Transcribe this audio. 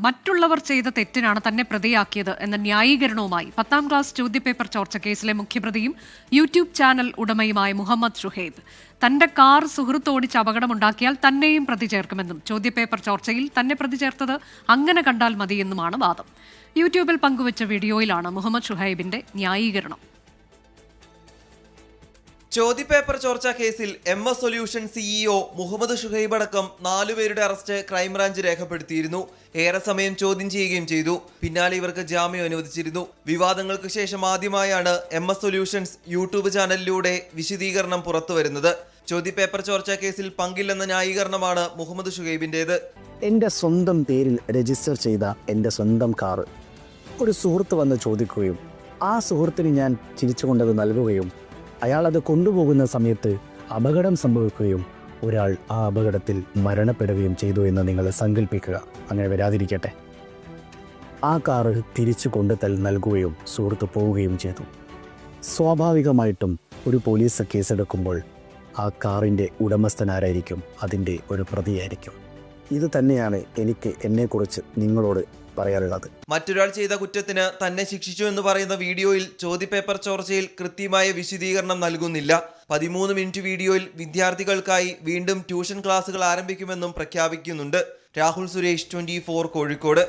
മറ്റുള്ളവർ ചെയ്ത തെറ്റിനാണ് തന്നെ പ്രതിയാക്കിയത് എന്ന ന്യായീകരണവുമായി 10ാം ക്ലാസ് ചോദ്യപേപ്പർ ചോർച്ച കേസിലെ മുഖ്യപ്രതിയും യൂട്യൂബ് ചാനൽ ഉടമയുമായ മുഹമ്മദ് ഷുഹൈബ് തന്റെ കാർ സുഹൃത്ത് ഓടിച്ച് അപകടമുണ്ടാക്കിയാൽ തന്നെയും പ്രതി ചേർക്കുമെന്നും ചോദ്യപേപ്പർ ചോർച്ചയിൽ തന്നെ പ്രതി ചേർത്തത് അങ്ങനെ കണ്ടാൽ മതിയെന്നുമാണ് വാദം. യൂട്യൂബിൽ പങ്കുവച്ച വീഡിയോയിലാണ് മുഹമ്മദ് ഷുഹൈബിന്റെ ന്യായീകരണം. ചോദ്യപേപ്പർ ചോർച്ച കേസിൽ MS solution CEO Muhammad Shuhaib അടക്കം 4 പേരുടെ അറസ്റ്റ് ക്രൈംബ്രാഞ്ച് രേഖപ്പെടുത്തിയിരുന്നു. ഏറെ സമയം ചോദ്യം ചെയ്യുകയും ചെയ്തു. പിന്നാലെ ഇവർക്ക് ജാമ്യം അനുവദിച്ചിരുന്നു. വിവാദങ്ങൾക്ക് ശേഷം ആദ്യമായാണ് MS സൊല്യൂഷൻസ് യൂട്യൂബ് ചാനലിലൂടെ വിശദീകരണം പുറത്തുവരുന്നത്. ചോദ്യപേപ്പർ ചോർച്ച കേസിൽ പങ്കില്ലെന്ന ന്യായീകരണമാണ് മുഹമ്മദ് ഷുഹൈബിന്റേത്. എൻ്റെ സ്വന്തം പേരിൽ രജിസ്റ്റർ ചെയ്ത എൻ്റെ സ്വന്തം കാറ് ഒരു സുഹൃത്ത് വന്ന് ചോദിക്കുകയും ആ സുഹൃത്തിന് ഞാൻ ചിരിച്ചുകൊണ്ടത് നൽകുകയും അയാളത് കൊണ്ടുപോകുന്ന സമയത്ത് അപകടം സംഭവിക്കുകയും ഒരാൾ ആ അപകടത്തിൽ മരണപ്പെടുകയും ചെയ്തു എന്ന് നിങ്ങൾ സങ്കല്പിക്കുക. അങ്ങനെ വരാതിരിക്കട്ടെ. ആ കാറ് തിരിച്ചു നൽകുകയും സുഹൃത്ത് പോവുകയും ചെയ്തു. സ്വാഭാവികമായിട്ടും ഒരു പോലീസ് കേസെടുക്കുമ്പോൾ ആ കാറിൻ്റെ ഉടമസ്ഥനാരായിരിക്കും അതിൻ്റെ ഒരു പ്രതിയായിരിക്കും. ഇത് തന്നെയാണ് എനിക്ക് എന്നെക്കുറിച്ച് നിങ്ങളോട് പറയാനുള്ളത്. മറ്റൊരാൾ ചെയ്ത കുറ്റത്തിന് തന്നെ ശിക്ഷിച്ചു എന്ന് പറയുന്ന വീഡിയോയിൽ ചോദ്യപേപ്പർ ചോർച്ചയിൽ കൃത്യമായ വിശദീകരണം നൽകുന്നില്ല. 13 മിനിറ്റ് വീഡിയോയിൽ വിദ്യാർത്ഥികൾക്കായി വീണ്ടും ട്യൂഷൻ ക്ലാസുകൾ ആരംഭിക്കുമെന്നും പ്രഖ്യാപിക്കുന്നുണ്ട്. രാഹുൽ സുരേഷ്, 24 കോഴിക്കോട്.